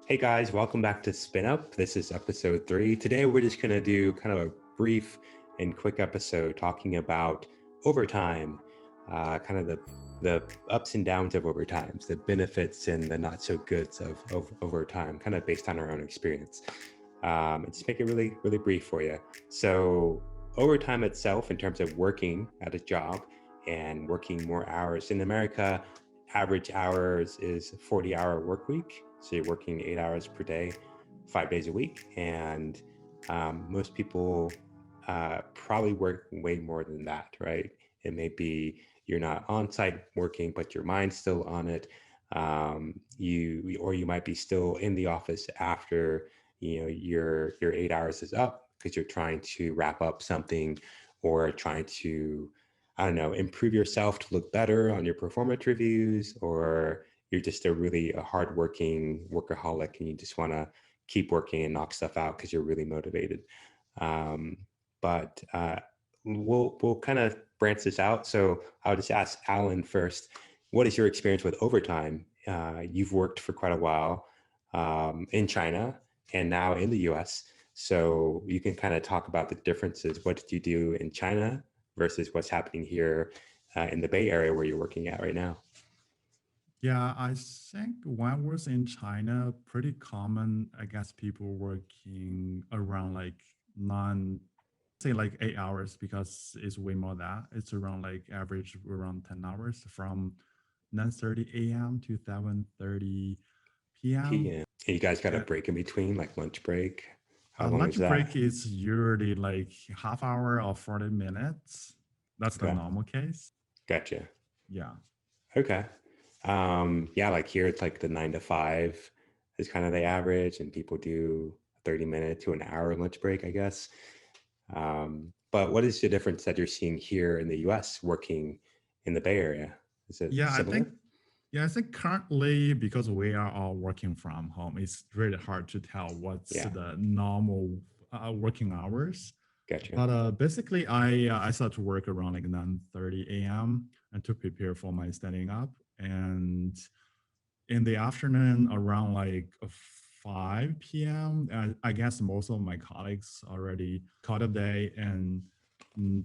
Hey guys, welcome back to Spin Up. This is episode 3. Today we're just going to do kind of a brief and quick episode talking about overtime, kind of the ups and downs of overtime, the benefits and the not so goods of overtime, kind of based on our own experience. And just make it really, really brief for you. So overtime itself, in terms of working at a job and working more hours in America, average hours is 40-hour work week. So you're working 8 hours per day, 5 days a week. And most people probably work way more than that, right? It may be you're not on site working, but your mind's still on it. You might be still in the office after your 8 hours is up because you're trying to wrap up something or trying to, I don't know, improve yourself to look better on your performance reviews, or you're just a hardworking workaholic and you just want to keep working and knock stuff out because you're really motivated. But we'll kind of branch this out. So I'll just ask Alan first. What is your experience with overtime? You've worked for quite a while in China and now in the US. So you can kind of talk about the differences. What did you do in China versus what's happening here in the Bay Area where you're working at right now? Yeah, I think when I was in China, pretty common, I guess people working around like nine, say like 8 hours because it's way more than that. It's around like average around 10 hours from 9:30 a.m. to 7:30 p.m. PM. And you guys got a Uh, break in between, like lunch break? How long is Lunch that? break is usually like half hour or 40 minutes. That's the Okay, normal case. gotcha. Yeah. Okay. Yeah, like here it's like the 9 to 5 is kind of the average, and people do 30 minute to an hour lunch break, I guess. But what is the difference that you're seeing here in the US working in the Bay Area? Is it Yeah, I think similar? Yeah, I think currently because we are all working from home, it's really hard to tell what's Yeah, the normal working hours. gotcha. But basically, I start to work around like 9:30 a.m. and to prepare for my standing up. And in the afternoon, around like 5 p.m., I guess most of my colleagues already caught a day. And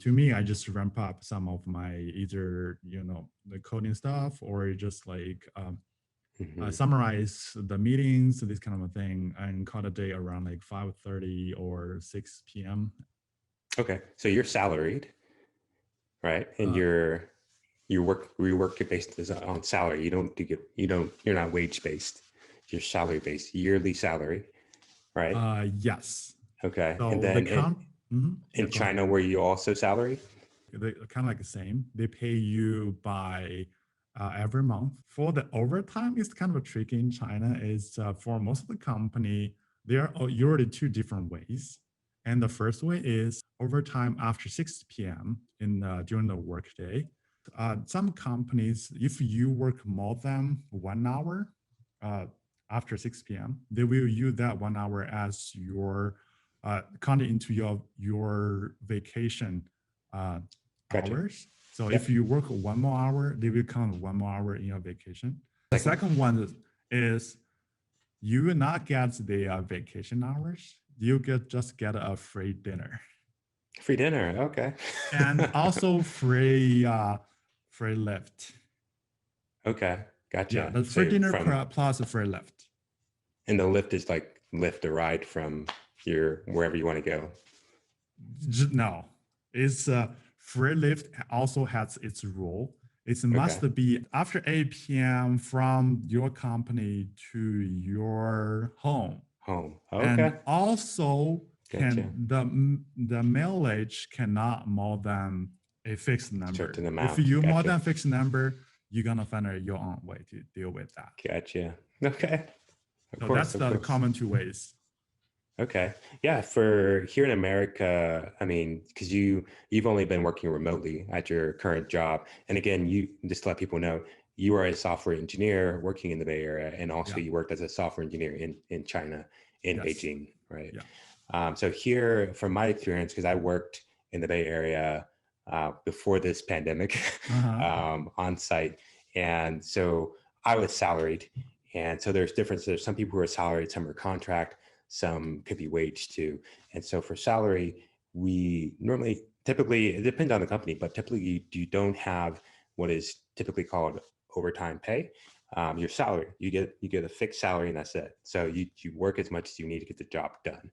to me, I just ramp up some of my either, the coding stuff or just like Hmm. summarize the meetings, this kind of a thing, and caught a day around like 5:30 or 6 p.m. Okay, so you're salaried, right? And Uh, you work based on salary. You're not wage based. You're salary based, yearly salary, right? yes. Okay. And So the then count, yeah, in go ahead. China, were you also salary? They kind of like the same. They pay you by every month. For the overtime, it's kind of a tricky in China. Is for most of the company, there are usually two different ways. And the first way is overtime after 6 p.m. in during the workday. Some companies, if you work more than 1 hour uh, after 6 p.m., they will use that 1 hour as your count into your vacation uh, Gotcha. hours. So if Yep. you work 1 more hour, they will count 1 more hour in your vacation. The Second, second one is you will not get the vacation hours. You just get a free dinner free dinner. Okay. and also free lift. Okay. Yeah, Gotcha. the free So dinner from, plus a free lift. and the lift is like lift a ride from your wherever you want to go. No, it's free lift also has its rule. It Okay. must be after 8 p.m. from your company to your home. Home. And Okay. also Gotcha. the mileage cannot more than a fixed number. Certain If amount. you more Gotcha. than fixed number, you're gonna find your own way to deal with that. Gotcha. Okay. Of So course. that's Of the course. common two ways. Okay. Yeah, for here in America, I mean, because you've only been working remotely at your current job. And again, you just to let people know, you are a software engineer working in the Bay Area, and also Yeah. you worked as a software engineer in China, in Yes. Beijing, right? Yeah. So here, from my experience, because I worked in the Bay Area before this pandemic Uh huh. on site, and so I was salaried, And so there's differences. There's some people who are salaried, some are contract, some could be wage too. And so for salary, we normally, typically, it depends on the company, but typically you don't have what is typically called overtime pay. Your salary, you get a fixed salary and that's it. So you work as much as you need to get the job done.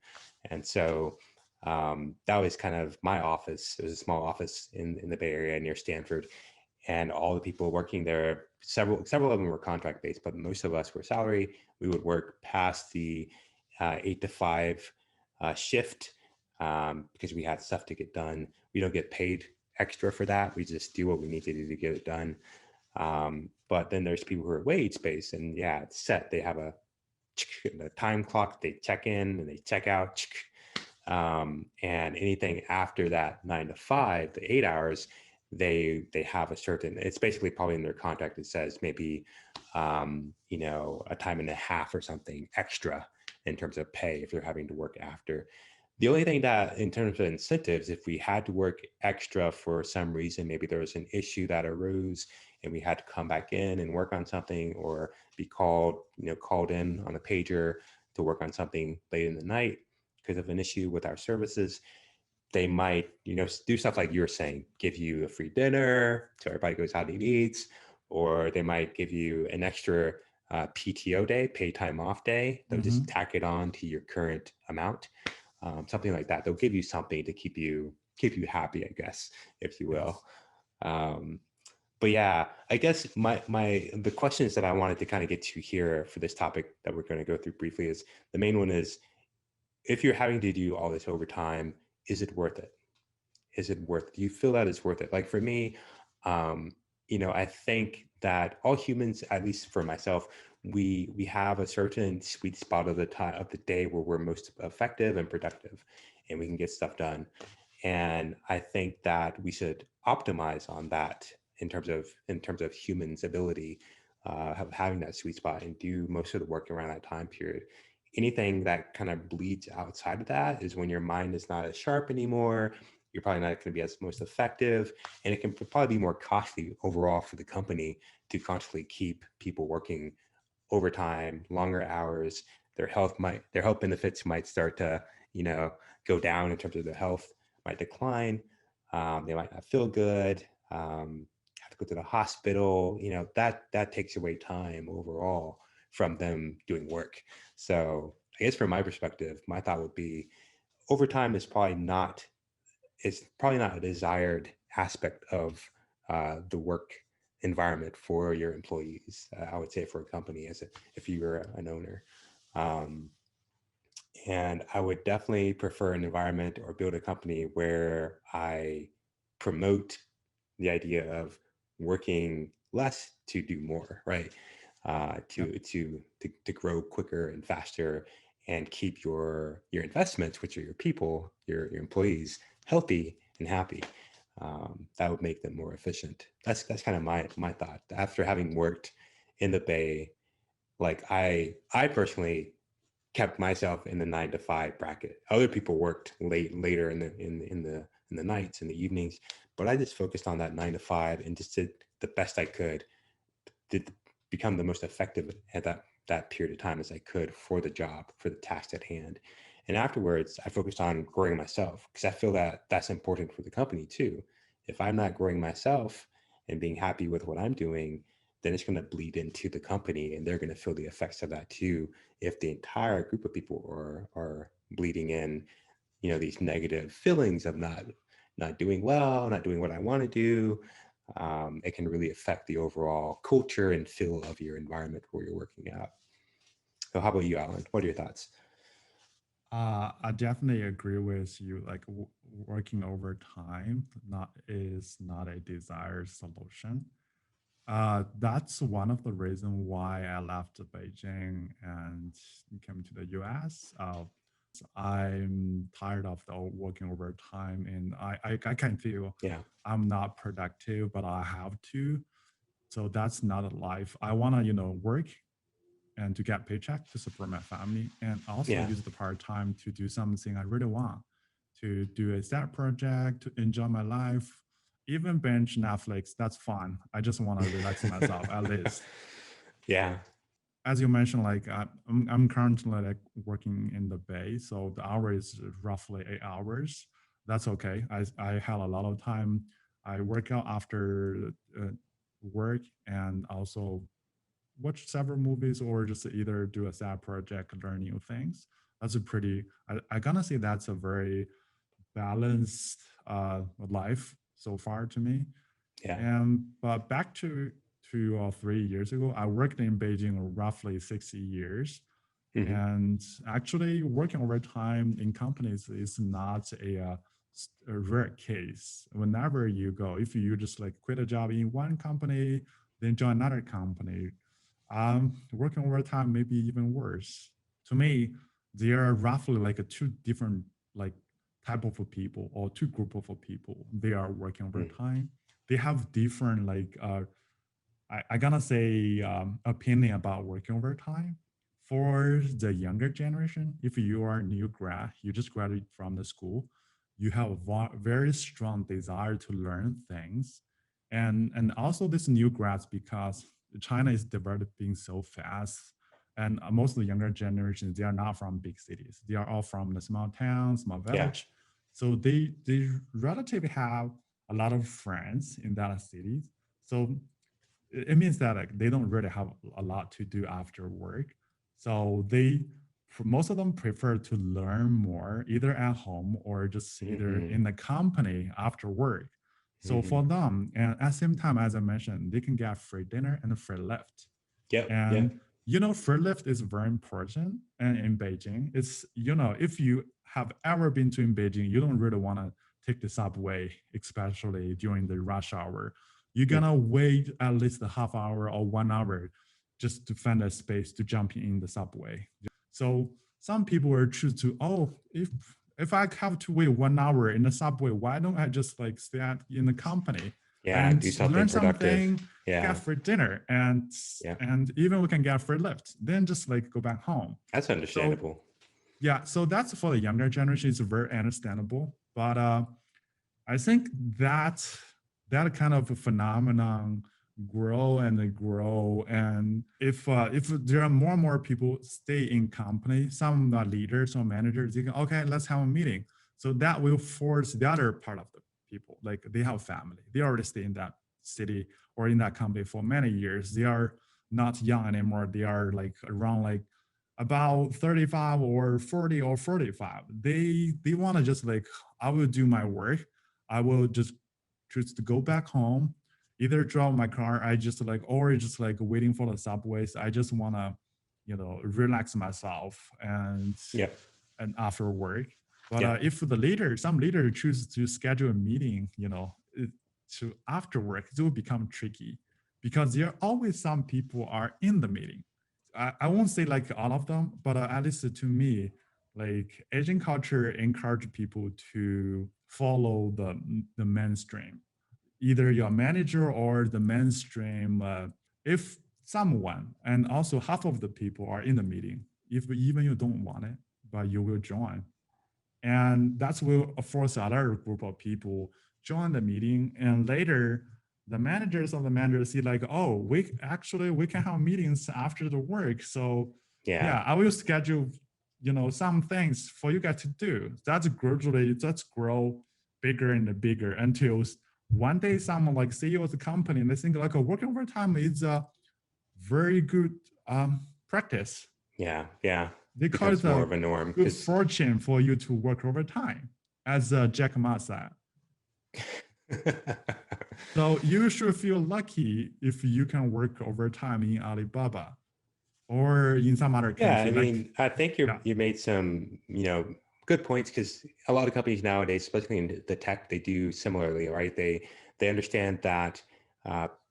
And so that was kind of my office. It was a small office in the Bay Area near Stanford, and all the people working there, several of them were contract based, but most of us were salary. We would work past the 8 to 5 shift because we had stuff to get done. We don't get paid extra for that. We just do what we need to do to get it done. But then there's people who are wage based, and yeah, it's set. They have a time clock. They check in and they check out. And anything after that 9 to 5, the 8 hours, they have a certain, it's basically probably in their contract, it says maybe a time and a half or something extra in terms of pay if they're having to work after. The only thing that in terms of incentives, if we had to work extra for some reason, maybe there was an issue that arose and we had to come back in and work on something, or be called in on a pager to work on something late in the night because of an issue with our services, they might, do stuff like you were saying, give you a free dinner so everybody goes out and eats, or they might give you an extra PTO day, paid time off day. They'll just tack it on to your current amount, something like that. They'll give you something to keep you happy, I guess, if you will. But yeah, I guess the questions that I wanted to kind of get to here for this topic that we're going to go through briefly is, the main one is, if you're having to do all this overtime, is it worth it? Is it worth it? Do you feel that it's worth it? Like for me, I think that all humans, at least for myself, we have a certain sweet spot of the time of the day where we're most effective and productive, and we can get stuff done. And I think that we should optimize on that in terms of humans' ability of having that sweet spot and do most of the work around that time period. Anything that kind of bleeds outside of that is when your mind is not as sharp anymore. You're probably not going to be as most effective, and it can probably be more costly overall for the company to constantly keep people working overtime, longer hours. Their health benefits might start to, go down in terms of their health, might decline. They might not feel good. Have to go to the hospital. That takes away time overall from them doing work. So I guess from my perspective, my thought would be, overtime is probably not a desired aspect of the work environment for your employees. I would say for a company, if you were an owner. And I would definitely prefer an environment or build a company where I promote the idea of working less to do more, right? To grow quicker and faster, and keep your investments, which are your people, your employees, healthy and happy. That would make them more efficient. That's kind of my thought. After having worked in the Bay, like I personally kept myself in the 9 to 5 bracket. Other people worked later in the nights and the evenings, but I just focused on that 9 to 5 and just did the best I could to become the most effective at that period of time as I could for the job, for the task at hand. And afterwards, I focused on growing myself, because I feel that that's important for the company too. If I'm not growing myself and being happy with what I'm doing, then it's going to bleed into the company, and they're going to feel the effects of that too. If the entire group of people are bleeding in, these negative feelings of not doing well, not doing what I want to do, it can really affect the overall culture and feel of your environment where you're working out. So how about you, Alan? What are your thoughts? I definitely agree with you. Like working overtime is not a desired solution. That's one of the reasons why I left Beijing and came to the US. I'm tired of the working overtime, and I can feel Yeah. I'm not productive, but I have to. So that's not a life. I want to, work and to get paycheck to support my family, and also Yeah. use the part time to do something I really want, to do a side project, to enjoy my life, even binge Netflix. That's fun. I just want to relax myself at least. Yeah. as you mentioned, like I'm currently like working in the Bay, so the hour is roughly 8 hours. That's okay. I had a lot of time. I work out after work and also watch several movies or just either do a side project, learn new things. That's a pretty. I gonna say that's a very balanced life so far to me. Yeah. And but back to 3 years ago, I worked in Beijing roughly 60 years. Hmm. And actually, working overtime in companies is not a rare case. Whenever you go, if you just like quit a job in one company, then join another company, working overtime may be even worse. To me, there are roughly like a two different like type of people or two group of people. They are working overtime. They have different like I gonna say opinion about working overtime. For the younger generation, if you are a new grad, you just graduated from the school, you have a very strong desire to learn things, and also this new grads because China is developing so fast, and most of the younger generations they are not from big cities, they are all from the small towns, small Yeah. village, so they relatively have a lot of friends in that cities. So it means that like they don't really have a lot to do after work, so they for most of them prefer to learn more either at home or just either Hmm. in the company after work. So Hmm. for them, and at the same time as I mentioned, they can get free dinner and a free lift. Yep. Yep. And free lift is very important. And in Beijing, it's if you have ever been to in Beijing, you don't really want to take the subway, especially during the rush hour. You're gonna wait at least a half hour or 1 hour just to find a space to jump in the subway. So some people will choose to, if I have to wait 1 hour in the subway, why don't I just like stay in the company Yeah. and Do something learn productive. something, get Yeah. free dinner, and Yeah. even we can get free lift, then just like go back home. That's So understandable. yeah, so that's for the younger generation. It's very understandable, but I think that kind of a phenomenon grow and grow, and if there are more and more people stay in company, some leaders or managers, you can okay, let's have a meeting. So that will force the other part of the people, like they have family, they already stay in that city or in that company for many years. They are not young anymore. They are like around like about 35 or 40 or 45. They want to just like I will do my work. I will just choose to go back home, either drive my car, I just like, or just like waiting for the subways. I just want to, relax myself Yep. and after work. But Yep. if some leader chooses to schedule a meeting, to after work, it will become tricky because there are always some people are in the meeting. I won't say like all of them, but at least to me, like Asian culture encourage people to follow the mainstream, either your manager or the mainstream. If someone and also half of the people are in the meeting, if even you don't want it, but you will join, and that's will force another group of people join the meeting, and later the managers of the managers see like, oh, we can have meetings after the work, so Yeah. yeah, I will schedule some things for you guys to do. That's grow bigger and bigger until one day someone like CEO of the company and they think like, working overtime is a very good practice. Yeah. Yeah. They call it Becomes more a of a norm good because fortune for you to work overtime, as Jack Ma said. So you should feel lucky if you can work overtime in Alibaba or in some other yeah, I country. Like, mean, I think yeah, you made some, good points because a lot of companies nowadays, especially in the tech, they do similarly, right? They understand that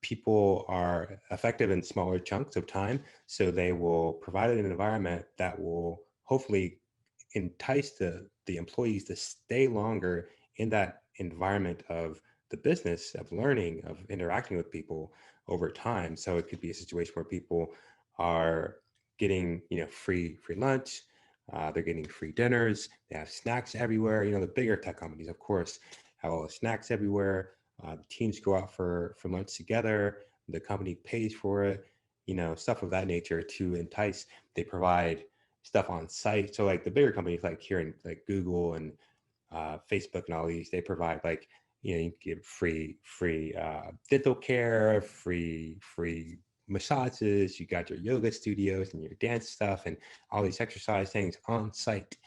people are effective in smaller chunks of time, so they will provide an environment that will hopefully entice the employees to stay longer in that environment of the business, of learning, of interacting with people over time. So it could be a situation where people are getting free lunch, they're getting free dinners, they have snacks everywhere. The bigger tech companies, of course, have all the snacks everywhere. The teams go out for lunch together, the company pays for it. stuff of that nature to entice. They provide stuff on site. So like the bigger companies like here in like Google and Facebook and all these, they provide like, you give free dental care, free massages. You got your yoga studios and your dance stuff and all these exercise things on site.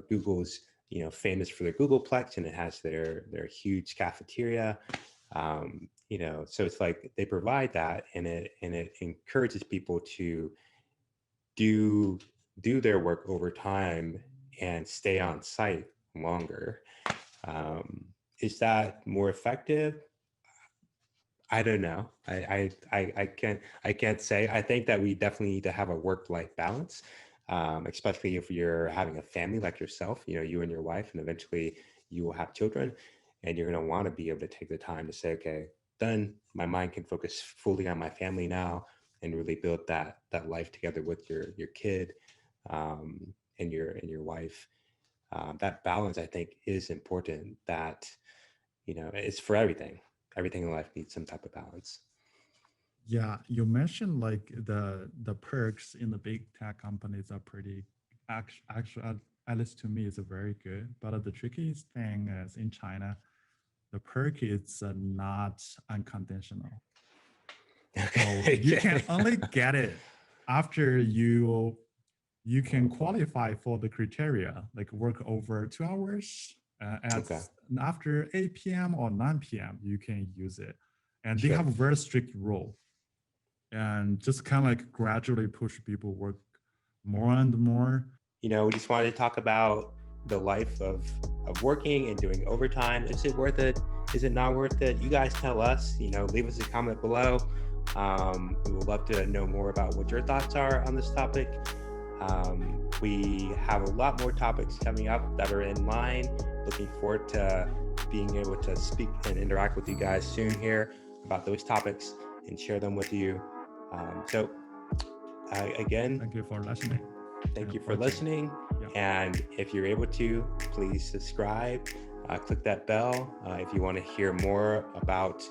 Google's famous for their Googleplex, and it has their huge cafeteria. So it's like they provide that, and it encourages people to do their work over time and stay on site longer. Is that more effective? I don't know. I can't say. I think that we definitely need to have a work-life balance, especially if you're having a family like yourself. You and your wife, and eventually you will have children, and you're going to want to be able to take the time to say, okay, done. My mind can focus fully on my family now, and really build that life together with your kid, and your wife. That balance, I think, is important. That it's for everything. Everything in life needs some type of balance. Yeah, you mentioned like the perks in the big tech companies are pretty actually at least to me is very good. But the trickiest thing is in China, the perk is not unconditional. So you can only get it after you can qualify for the criteria, like work over 2 hours Okay. after 8 p.m. or 9 p.m. You can use it, and they Sure. have a very strict rule, and just kind of like gradually push people work more and more. We just wanted to talk about the life of working and doing overtime. Is it worth it? Is it not worth it? You guys tell us. Leave us a comment below. We would love to know more about what your thoughts are on this topic. We have a lot more topics coming up that are in line. Looking forward to being able to speak and interact with you guys soon here about those topics and share them with you. Again, Thank you for listening. Thank you for listening. Yeah. And if you're able to, please subscribe, click that bell if you want to hear more about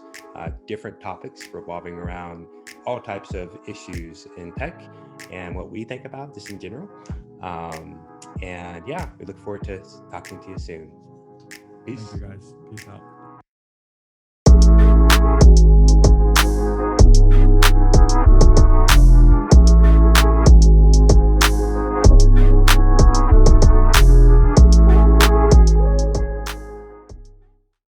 different topics revolving around all types of issues in tech and what we think about just in general. And yeah, we look forward to talking to you soon. Peace. Thank you guys. Peace out.